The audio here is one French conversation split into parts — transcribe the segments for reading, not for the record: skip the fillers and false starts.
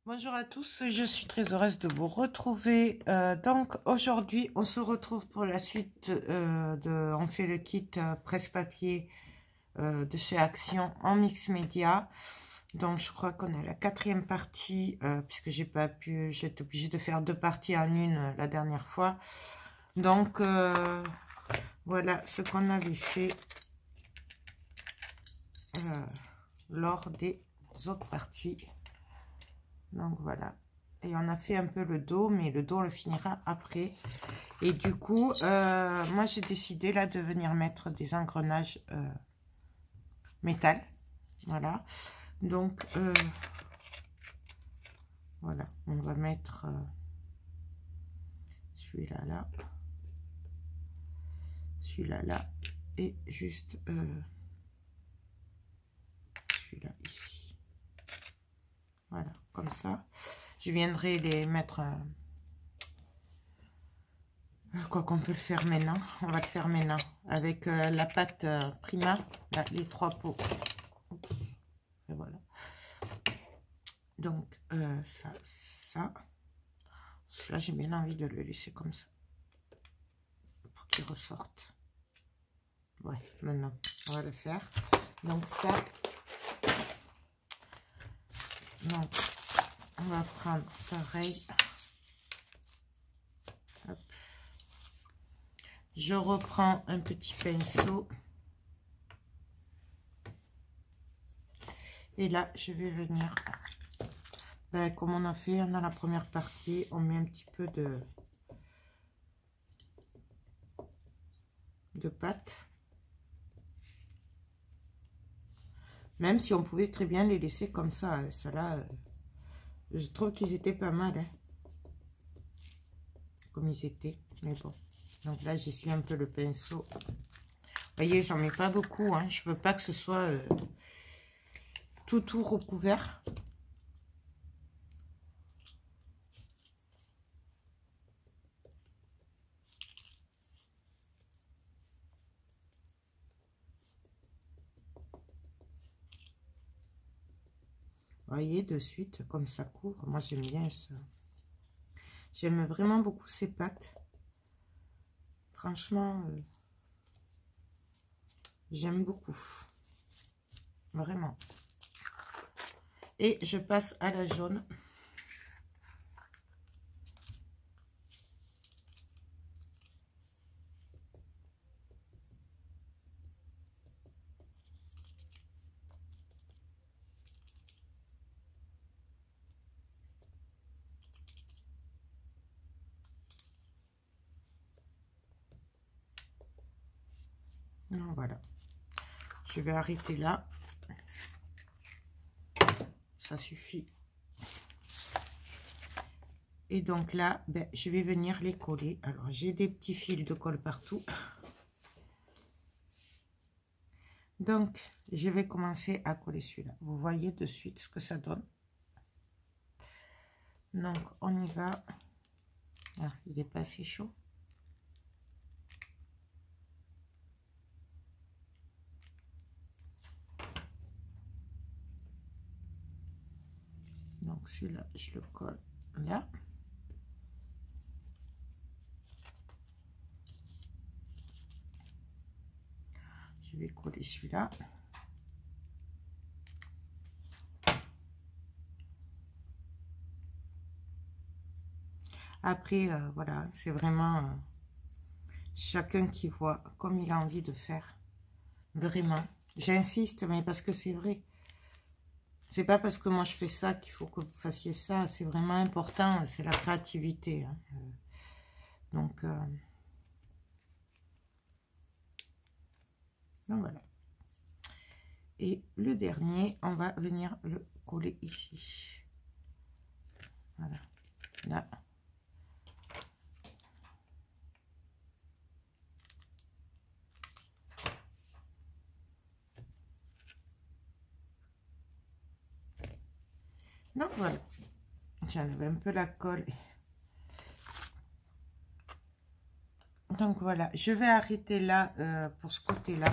Bonjour à tous, je suis très heureuse de vous retrouver. Donc aujourd'hui, on se retrouve pour la suite on fait le kit presse-papier de chez Action en mix média. Donc je crois qu'on est à la 4e partie, puisque j'étais obligée de faire 2 parties en une la dernière fois. Donc voilà ce qu'on avait fait lors des autres parties. Donc voilà, et on a fait un peu le dos, mais le dos on le finira après. Et du coup moi j'ai décidé là de venir mettre des engrenages métal. Voilà, donc voilà, on va mettre celui-là là, celui-là là, et juste celui-là ici. Voilà, comme ça je viendrai les mettre quoi qu'on peut le faire maintenant. On va le faire maintenant avec la pâte Prima, là, les 3 pots. Oups. Et voilà, donc ça là j'ai bien envie de le laisser comme ça pour qu'il ressorte. Ouais, maintenant on va le faire. Donc ça, donc on va prendre pareil. Hop. Je reprends un petit pinceau et là je vais venir, comme on a fait dans la première partie, on met un petit peu de pâte, même si on pouvait très bien les laisser comme ça. Ceux-là, je trouve qu'ils étaient pas mal, hein, comme ils étaient, mais bon. Donc là j'essuie un peu le pinceau. Vous voyez, j'en mets pas beaucoup, hein. Je veux pas que ce soit tout recouvert. Vous voyez, de suite, comme ça couvre. Moi, j'aime bien ça. J'aime vraiment beaucoup ces pâtes. Franchement, j'aime beaucoup. Vraiment. Et je passe à la jaune. Non, voilà. Je vais arrêter là. Ça suffit. Et donc là, je vais venir les coller. Alors, j'ai des petits fils de colle partout. Donc, je vais commencer à coller celui-là. Vous voyez de suite ce que ça donne. Donc, on y va. Ah, il n'est pas assez chaud. Donc, celui-là, je le colle là. Je vais coller celui-là. Après, voilà, c'est vraiment chacun qui voit comme il a envie de faire. Vraiment. J'insiste, mais parce que c'est vrai. C'est pas parce que moi je fais ça qu'il faut que vous fassiez ça. C'est vraiment important. C'est la créativité. Hein. Donc voilà. Et le dernier, on va venir le coller ici. Voilà. Là. Donc voilà. J'enlève un peu la colle. Donc voilà. Je vais arrêter là pour ce côté-là.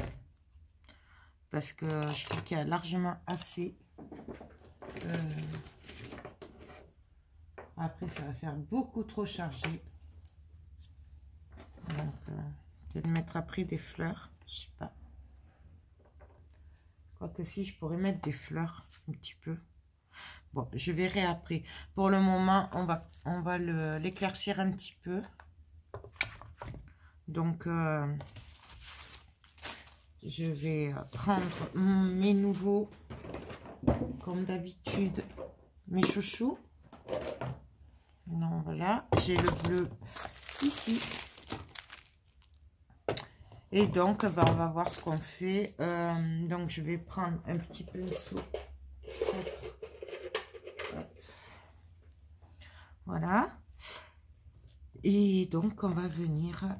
Parce que je trouve qu'il y a largement assez Après, ça va faire beaucoup trop chargé. Donc, je vais mettre après des fleurs. Je sais pas. Quoique si, je pourrais mettre des fleurs un petit peu. Bon, je verrai après. Pour le moment, on va l'éclaircir un petit peu. Donc, je vais prendre mes nouveaux, comme d'habitude, mes chouchous. Non, voilà, j'ai le bleu ici. Et donc, ben, on va voir ce qu'on fait. Donc, je vais prendre un petit pinceau. Voilà. Et donc, on va venir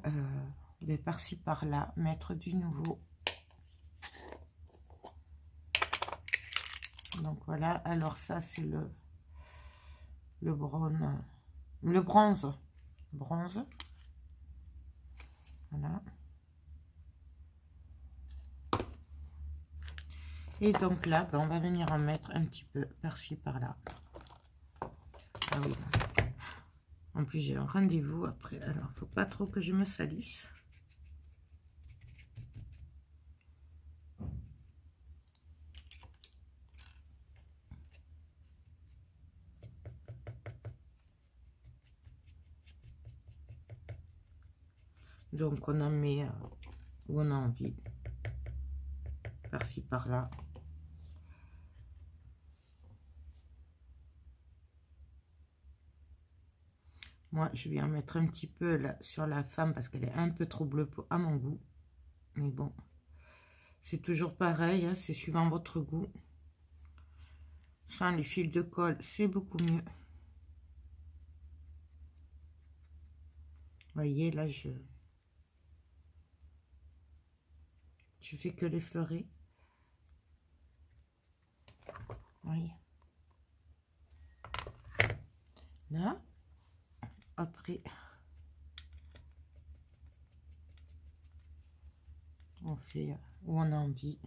par-ci, par-là, mettre du nouveau. Donc, voilà. Alors, ça, c'est le bronze. Bronze. Voilà. Et donc là, ben, on va venir en mettre un petit peu par-ci, par-là. Ah oui. En plus, j'ai un rendez-vous après. Alors, faut pas trop que je me salisse. Donc, on en met où on a envie. Par-ci, par-là. Moi, je vais en mettre un petit peu là, sur la femme parce qu'elle est un peu trop bleue à mon goût. Mais bon, c'est toujours pareil, hein, c'est suivant votre goût. Sans les fils de colle, c'est beaucoup mieux. Vous voyez, là, je fais que l'effleurer. Oui. Là, après, on fait où on a envie.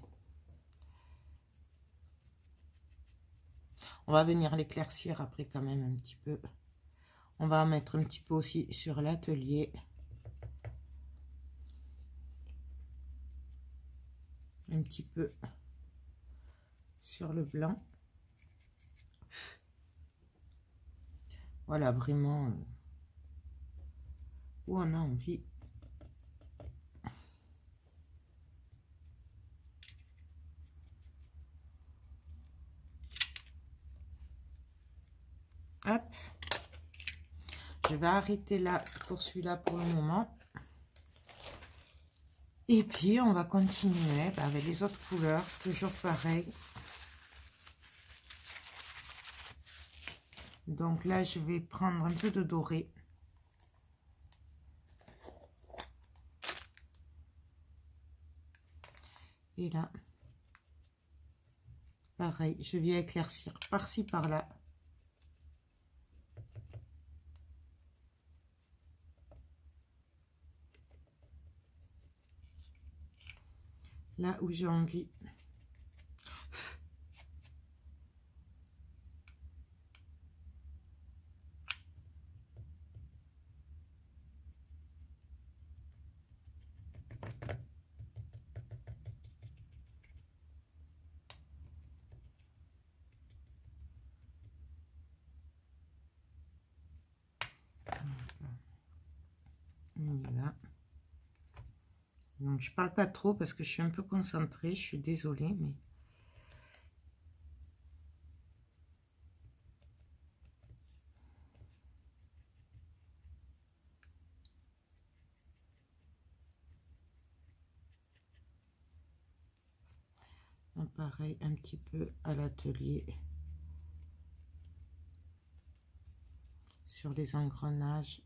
On va venir l'éclaircir après quand même un petit peu. On va en mettre un petit peu aussi sur l'atelier. Un petit peu sur le blanc. Voilà, vraiment où on a envie. Hop. Je vais arrêter là pour celui-là pour le moment. Et puis, on va continuer avec les autres couleurs, toujours pareil. Donc là, je vais prendre un peu de doré. Et là, pareil, je viens éclaircir par-ci, par-là. Là où j'ai envie. Voilà. Donc, je parle pas trop parce que je suis un peu concentrée. Je suis désolée, mais... pareil, un petit peu à l'atelier. Sur les engrenages.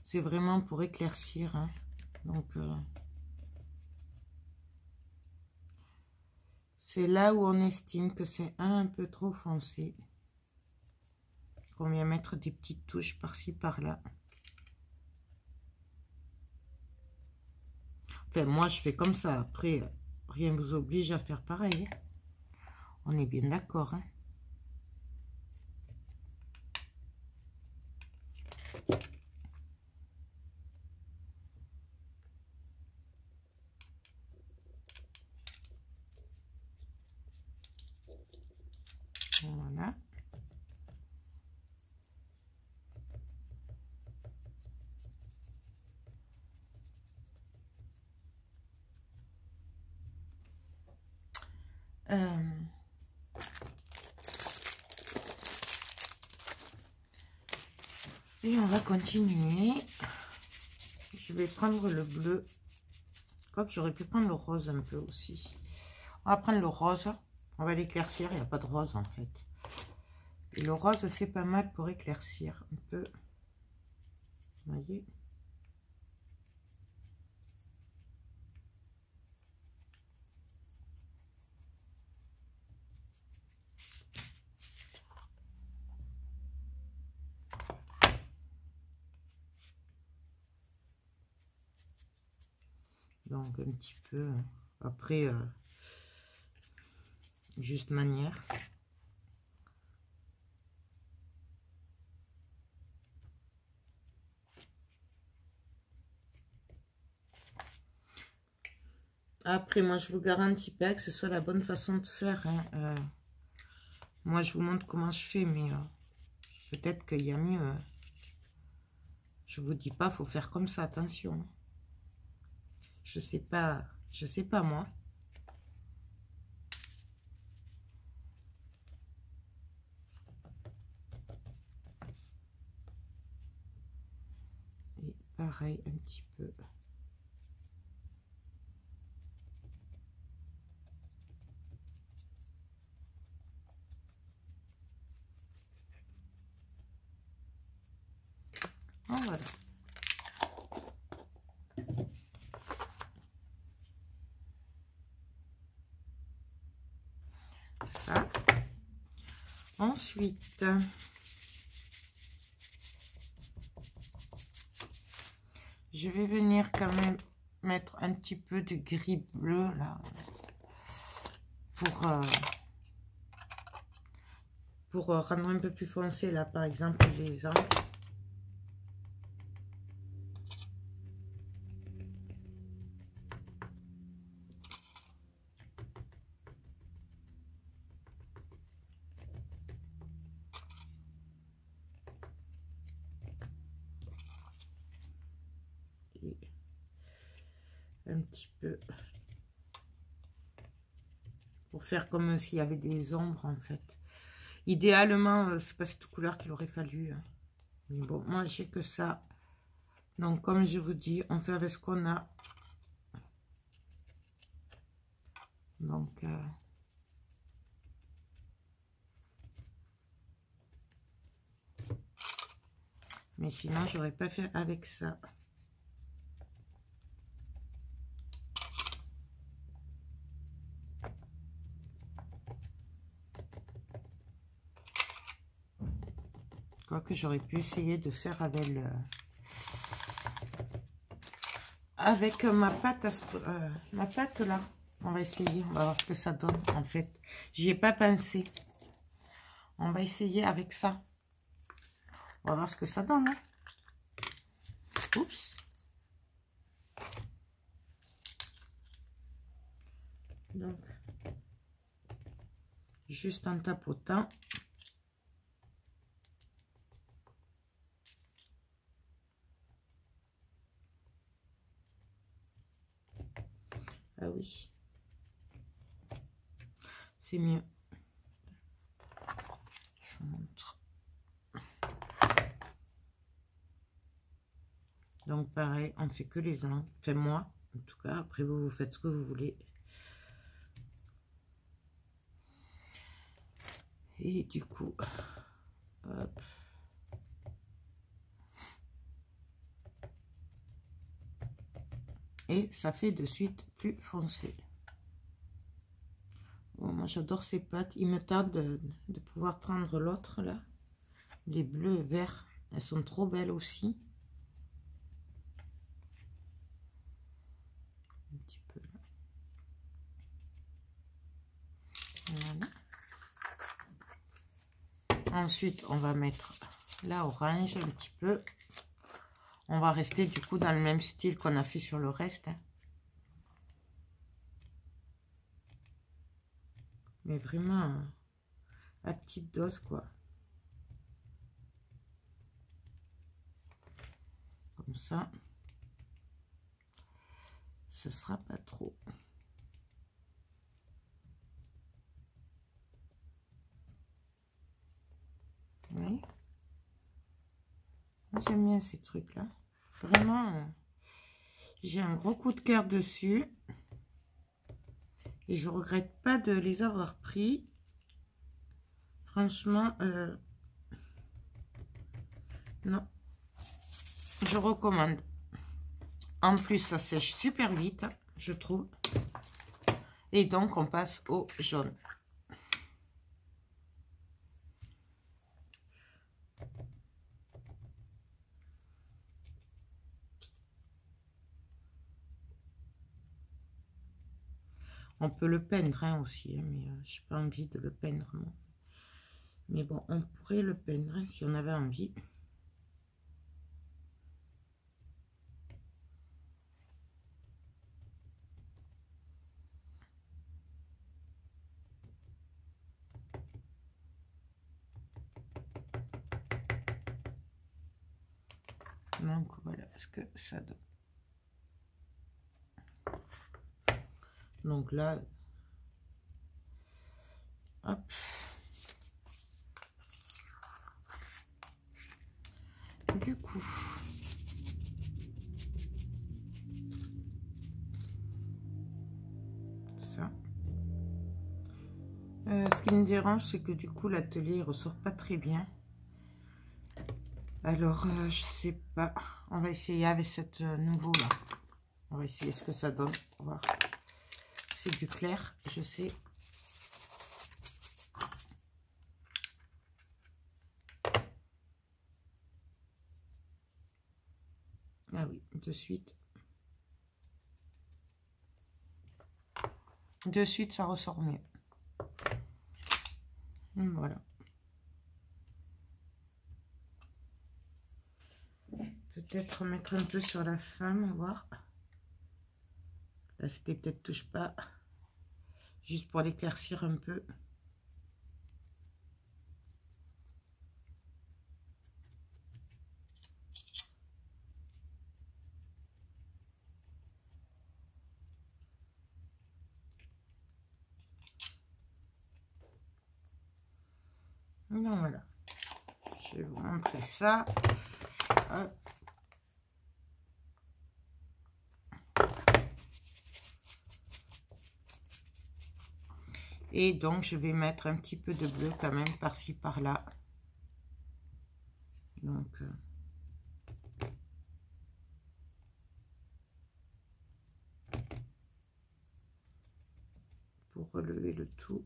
C'est vraiment pour éclaircir, hein. Donc, c'est là où on estime que c'est un peu trop foncé. qu'on vient mettre des petites touches par-ci, par-là. Enfin, moi, je fais comme ça. Après, rien ne vous oblige à faire pareil. On est bien d'accord, hein. Voilà. Et on va continuer. Je vais prendre le bleu. Quoique j'aurais pu prendre le rose un peu aussi. On va prendre le rose. On va l'éclaircir. Il n'y a pas de rose en fait. Et le rose, c'est pas mal pour éclaircir un peu. Vous voyez? Donc un petit peu. Après, juste manière. Après, moi, je vous garantis pas que ce soit la bonne façon de faire. Hein. Moi, je vous montre comment je fais, mais peut-être qu'il y a mieux. Je vous dis pas, faut faire comme ça, attention. Je sais pas moi. Et pareil, un petit peu. Oh, voilà. Ça. Ensuite, je vais venir quand même mettre un petit peu de gris bleu là pour rendre un peu plus foncé là, par exemple les angles. Un petit peu pour faire comme s'il y avait des ombres en fait. Idéalement, c'est pas cette couleur qu'il aurait fallu. Hein. Mais bon, moi j'ai que ça. Donc comme je vous dis, on fait avec ce qu'on a. Donc mais sinon j'aurais pas fait avec ça. Quoique j'aurais pu essayer de faire avec le ma pâte là. On va essayer, on va voir ce que ça donne en fait. J'y ai pas pensé. On va essayer avec ça. On va voir ce que ça donne. Hein. Oups. Donc, juste en tapotant. Ah oui. C'est mieux. Je vous montre. Donc pareil, on ne fait que les angles. Enfin moi, en tout cas. Après vous, vous faites ce que vous voulez. Et du coup, hop. Et ça fait de suite plus foncé. Bon, moi j'adore ces pâtes. Il me tarde de pouvoir prendre l'autre là. Les bleus et verts, elles sont trop belles aussi. Un petit peu là. Voilà. Ensuite, on va mettre la orange un petit peu. On va rester du coup dans le même style qu'on a fait sur le reste. Hein. Mais vraiment à petite dose quoi. Comme ça. Ce sera pas trop. Oui. J'aime bien ces trucs là. Vraiment, j'ai un gros coup de cœur dessus. Et je regrette pas de les avoir pris. Franchement, non. Je recommande. En plus, ça sèche super vite, je trouve. Et donc, on passe au jaune. On peut le peindre hein, aussi, hein, mais je n'ai pas envie de le peindre. Moi. Mais bon, on pourrait le peindre hein, si on avait envie. Donc voilà ce que ça donne. Donc là, hop. Du coup, ça. Ce qui me dérange, c'est que du coup, l'atelier ressort pas très bien. Alors, je sais pas. On va essayer avec cette nouveau là. On va essayer ce que ça donne. On va voir. C'est du clair, je sais. Ah oui, de suite. De suite, ça ressort mieux. Voilà. Peut-être mettre un peu sur la fin, on va voir. Là, c'était peut-être touche pas. Juste pour l'éclaircir un peu. Non, voilà. Je vais vous montrer ça. Hop. Et donc, je vais mettre un petit peu de bleu quand même par-ci, par-là. Donc, pour relever le tout.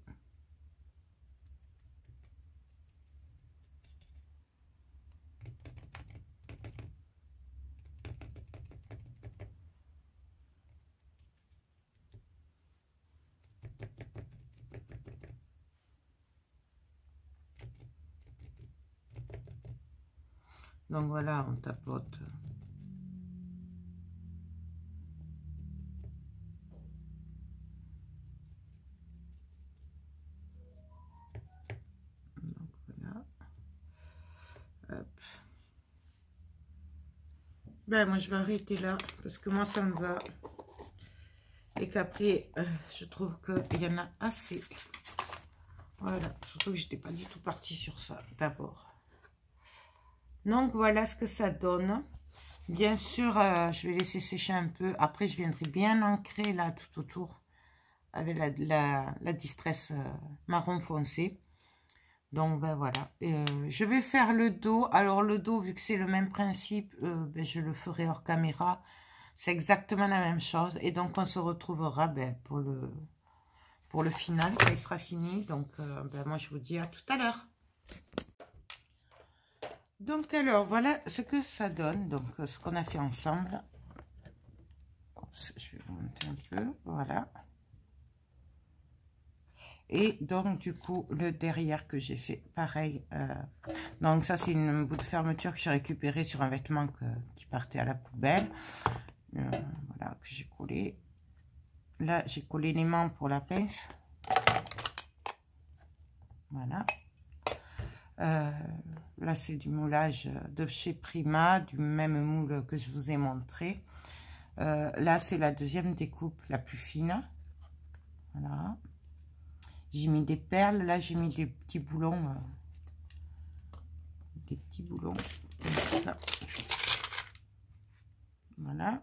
Donc voilà, on tapote. Donc voilà. Hop. Ben moi je vais arrêter là parce que moi ça me va. Et qu'après, je trouve qu'il y en a assez. Voilà, surtout que j'étais pas du tout partie sur ça d'abord. Donc voilà ce que ça donne. Bien sûr, je vais laisser sécher un peu. Après, je viendrai bien ancrer là tout autour avec la distress marron foncé. Donc ben voilà. Je vais faire le dos. Alors le dos, vu que c'est le même principe, ben, je le ferai hors caméra. C'est exactement la même chose. Et donc on se retrouvera ben, pour le final quand il sera fini. Donc ben, moi je vous dis à tout à l'heure. Donc alors, voilà ce que ça donne, donc ce qu'on a fait ensemble. Oups, je vais monter un peu, voilà. Et donc du coup, le derrière que j'ai fait, pareil. Donc ça, c'est une bout de fermeture que j'ai récupéré sur un vêtement qui partait à la poubelle. Voilà, que j'ai collé. Là, j'ai collé l'aimant pour la pince. Voilà. Là, c'est du moulage de chez Prima, du même moule que je vous ai montré. Là, c'est la deuxième découpe, la plus fine. Voilà. J'ai mis des perles. Là, j'ai mis des petits boulons. Des petits boulons comme ça. Voilà.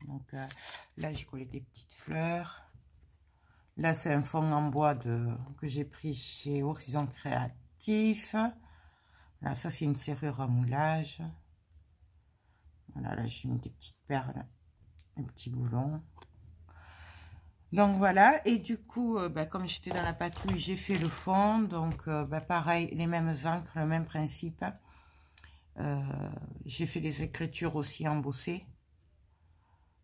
Donc, là, j'ai collé des petites fleurs. Là, c'est un fond en bois que j'ai pris chez Horizon Créatif. Là, ça, c'est une serrure à moulage. Voilà, là, j'ai mis des petites perles, des petits boulons. Donc, voilà. Et du coup, comme j'étais dans la patouille, j'ai fait le fond. Donc, pareil, les mêmes encres, le même principe. J'ai fait les écritures aussi embossées.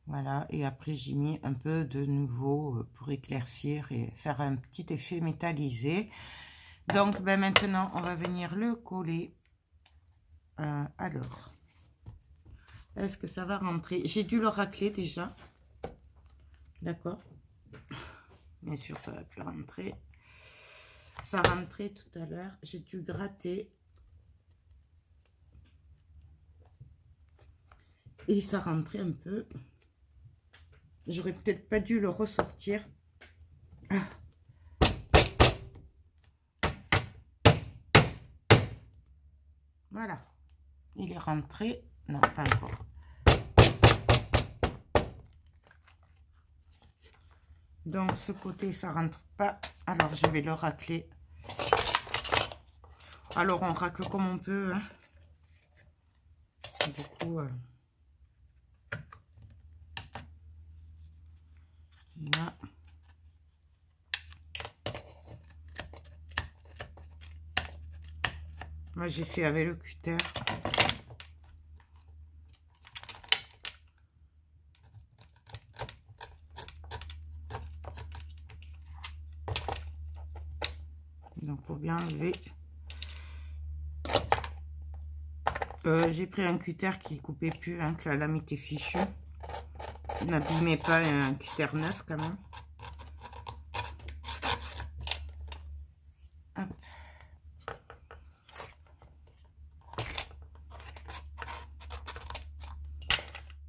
Voilà, et après j'ai mis un peu de nouveau pour éclaircir et faire un petit effet métallisé. Donc maintenant on va venir le coller. Alors, est-ce que ça va rentrer? J'ai dû le racler déjà. D'accord. Bien sûr ça va plus rentrer. Ça rentrait tout à l'heure. J'ai dû gratter. Et ça rentrait un peu. J'aurais peut-être pas dû le ressortir. Voilà. Il est rentré. Non, pas encore. Donc, ce côté, ça rentre pas. Alors, je vais le racler. Alors, on racle comme on peut. Hein. Du coup, là. Moi, j'ai fait avec le cutter. Donc, pour bien enlever. J'ai pris un cutter qui coupait plus, hein, que la lame était fichue. N'abîmez pas un cutter neuf quand même. Hop.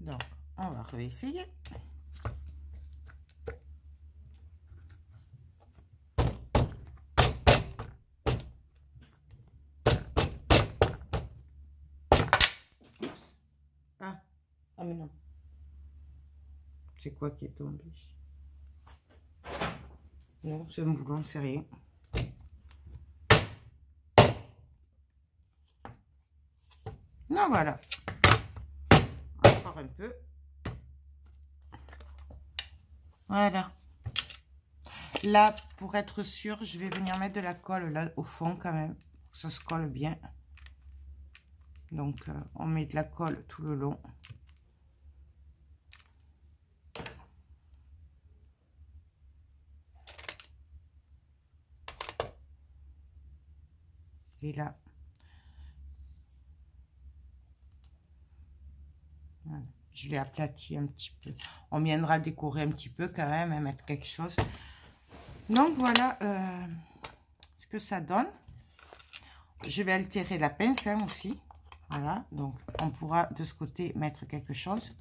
Donc, on va réessayer. Ah mais non. C'est quoi qui est tombé? Non, c'est un boulon, c'est rien. Non, voilà. Encore un peu. Voilà. Là, pour être sûr, je vais venir mettre de la colle là au fond quand même. Pour que ça se colle bien. Donc, on met de la colle tout le long. Et là, voilà, je l'ai aplati un petit peu. On viendra décorer un petit peu quand même, hein, mettre quelque chose. Donc voilà ce que ça donne. Je vais altérer la pince hein, aussi. Voilà, donc on pourra de ce côté mettre quelque chose.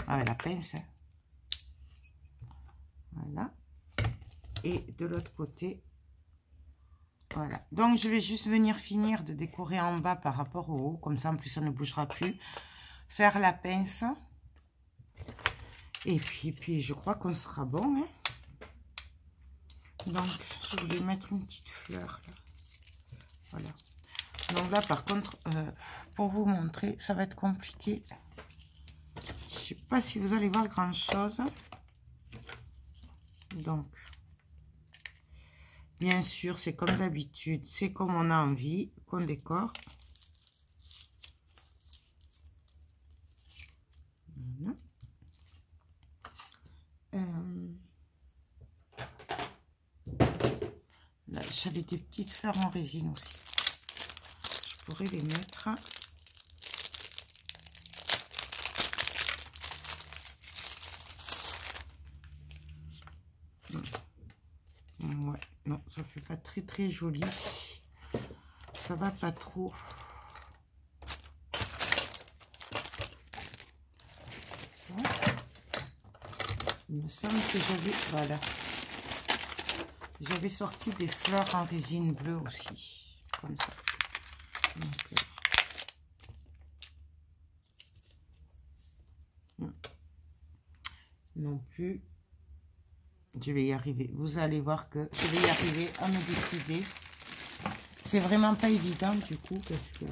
Avec la pince. Hein. Voilà. Et de l'autre côté. Voilà, donc je vais juste venir finir de décorer en bas par rapport au haut, comme ça en plus ça ne bougera plus. Faire la pince. Et puis je crois qu'on sera bon. Hein. Donc je voulais mettre une petite fleur là. Voilà. Donc là par contre, pour vous montrer, ça va être compliqué. Je sais pas si vous allez voir grand chose. Donc Bien sûr, c'est comme d'habitude, c'est comme on a envie qu'on décore. Voilà. Là, j'avais des petites fleurs en résine aussi. Je pourrais les mettre. Ouais, non, ça fait pas très très joli. Ça va pas trop. Ça. Il me semble que j'avais, voilà, j'avais sorti des fleurs en résine bleue aussi, comme ça. Donc, non plus. Je vais y arriver. Vous allez voir que je vais y arriver à me décider. C'est vraiment pas évident du coup parce que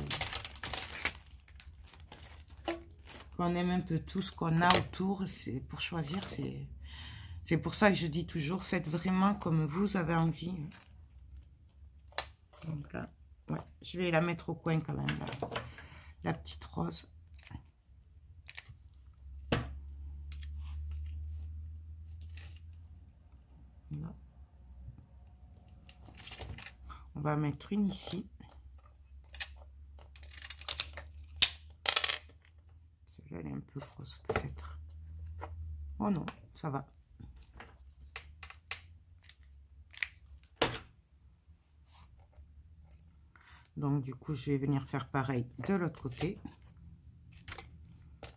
qu'on aime un peu tout ce qu'on a autour. C'est pour choisir. C'est pour ça que je dis toujours faites vraiment comme vous avez envie. Donc là, ouais, je vais la mettre au coin quand même. Là. La petite rose. Là. On va mettre une ici. Celle-là, elle est un peu grosse peut-être. Oh non, ça va. Donc, du coup, je vais venir faire pareil de l'autre côté.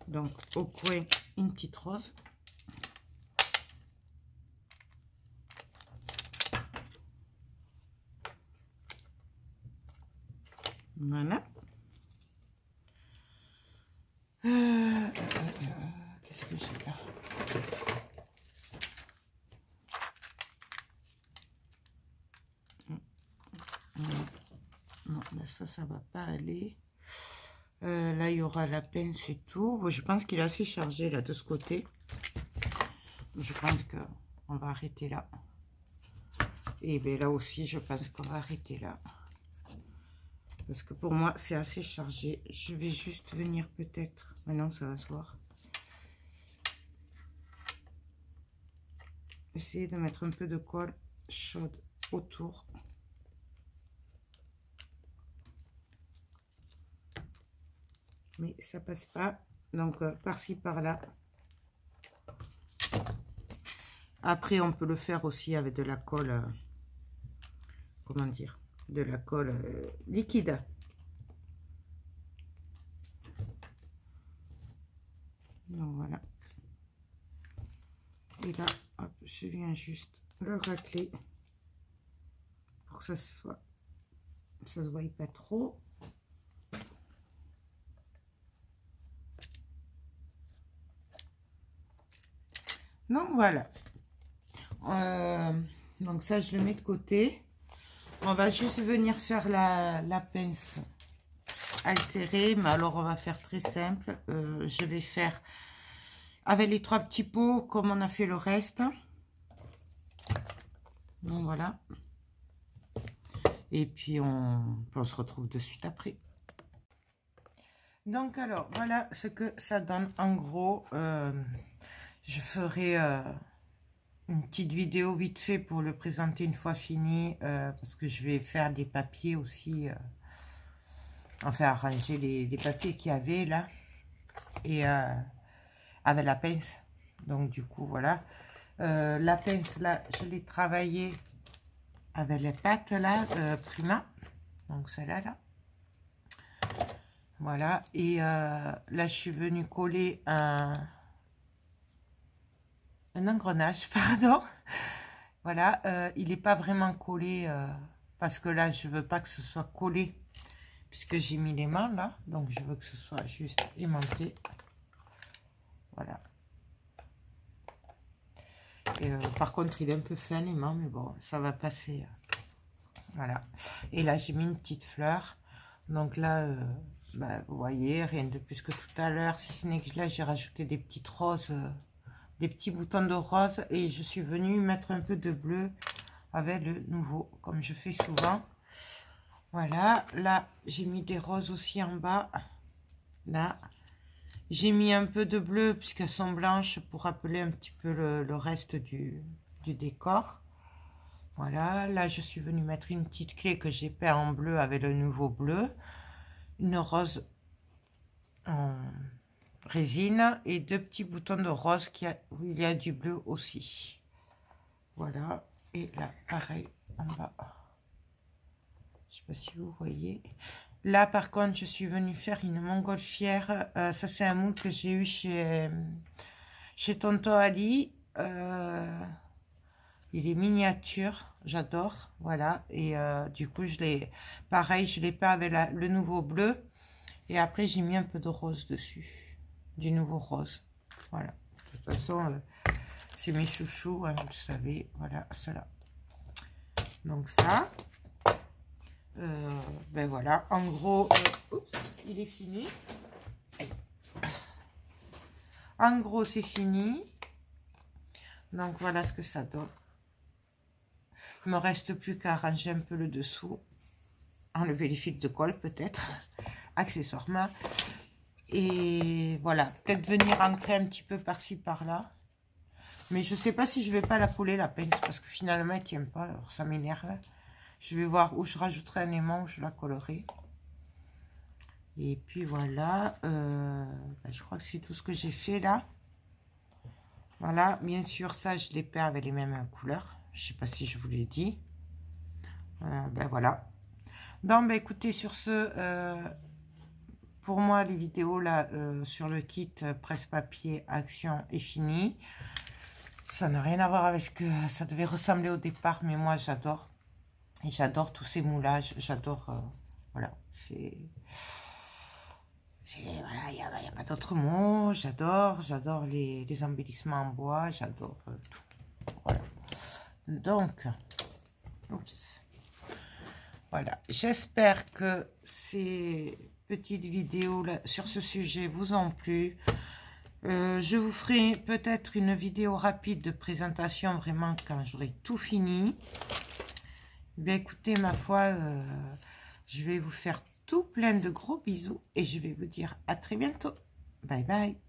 Donc, au coin, une petite rose. Voilà. Qu'est-ce que j'ai là? Non, là, ça va pas aller. Là, il y aura la pince et tout. Bon, je pense qu'il est assez chargé là de ce côté. Je pense qu'on va arrêter là. Et bien là aussi, je pense qu'on va arrêter là. Parce que pour moi, c'est assez chargé. Je vais juste venir peut-être. Maintenant, ça va se voir. Essayer de mettre un peu de colle chaude autour. Mais ça passe pas. Donc, par-ci, par-là. Après, on peut le faire aussi avec de la colle. Comment dire? De la colle liquide. Donc, voilà. Et là, hop, je viens juste le racler pour que ça se voie pas trop. Donc voilà. Donc ça, je le mets de côté. On va juste venir faire la pince altérée, mais alors on va faire très simple. Je vais faire avec les 3 petits pots comme on a fait le reste. Donc voilà. Et puis on se retrouve de suite après. Donc alors voilà ce que ça donne en gros. Je ferai une petite vidéo vite fait pour le présenter une fois fini, parce que je vais faire des papiers aussi, enfin arranger les papiers qu'il y avait là, et avec la pince. Donc du coup voilà, la pince là, je l'ai travaillée avec les pattes là, Prima, donc celle-là là. Voilà, et là je suis venue coller un engrenage, pardon. Voilà, il n'est pas vraiment collé, parce que là, je veux pas que ce soit collé, puisque j'ai mis les mains là, donc je veux que ce soit juste aimanté. Voilà. Et, par contre, il est un peu fin l'aimant, mais bon, ça va passer. Voilà. Et là, j'ai mis une petite fleur. Donc là, bah, vous voyez, rien de plus que tout à l'heure, si ce n'est que là, j'ai rajouté des petites roses, des petits boutons de rose, et je suis venue mettre un peu de bleu avec le nouveau, comme je fais souvent. Voilà, là, j'ai mis des roses aussi en bas. Là, j'ai mis un peu de bleu puisqu'elles sont blanches pour rappeler un petit peu le reste du décor. Voilà, là, je suis venue mettre une petite clé que j'ai peint en bleu avec le nouveau bleu. Une rose en résine et deux petits boutons de rose où il y a du bleu aussi. Voilà, et là, pareil, en bas. Je sais pas si vous voyez. Là, par contre, je suis venue faire une montgolfière. Ça, c'est un moule que j'ai eu chez Tonton Ali. Il est miniature. J'adore. Voilà. Et du coup, pareil, je l'ai peint avec le nouveau bleu. Et après, j'ai mis un peu de rose dessus. Du nouveau rose. Voilà. De toute façon, c'est mes chouchous, hein, vous le savez. Voilà, cela. Donc ça... ben voilà, en gros, oups, il est fini. En gros, c'est fini. Donc voilà ce que ça donne. Il me reste plus qu'à arranger un peu le dessous, enlever les fils de colle peut-être, accessoirement. Et voilà, peut-être venir ancrer un petit peu par-ci par-là. Mais je sais pas si je vais pas la coller la pince parce que finalement elle tient pas, alors ça m'énerve. Je vais voir où je rajouterai un aimant, où je la collerai. Et puis voilà, ben je crois que c'est tout ce que j'ai fait là. Voilà, bien sûr, ça je l'ai peint avec les mêmes couleurs. Je sais pas si je vous l'ai dit. Ben voilà. Donc, ben écoutez, sur ce, pour moi, les vidéos là sur le kit presse-papier Action est fini. Ça n'a rien à voir avec ce que ça devait ressembler au départ, mais moi j'adore. Et j'adore tous ces moulages, j'adore, voilà, voilà, il n'y a pas d'autre mot, j'adore les embellissements en bois, j'adore tout, voilà. Donc, oups, voilà, j'espère que ces petites vidéos là, sur ce sujet vous ont plu. Je vous ferai peut-être une vidéo rapide de présentation, vraiment, quand j'aurai tout fini. Bien écoutez, ma foi, je vais vous faire tout plein de gros bisous et je vais vous dire à très bientôt. Bye bye.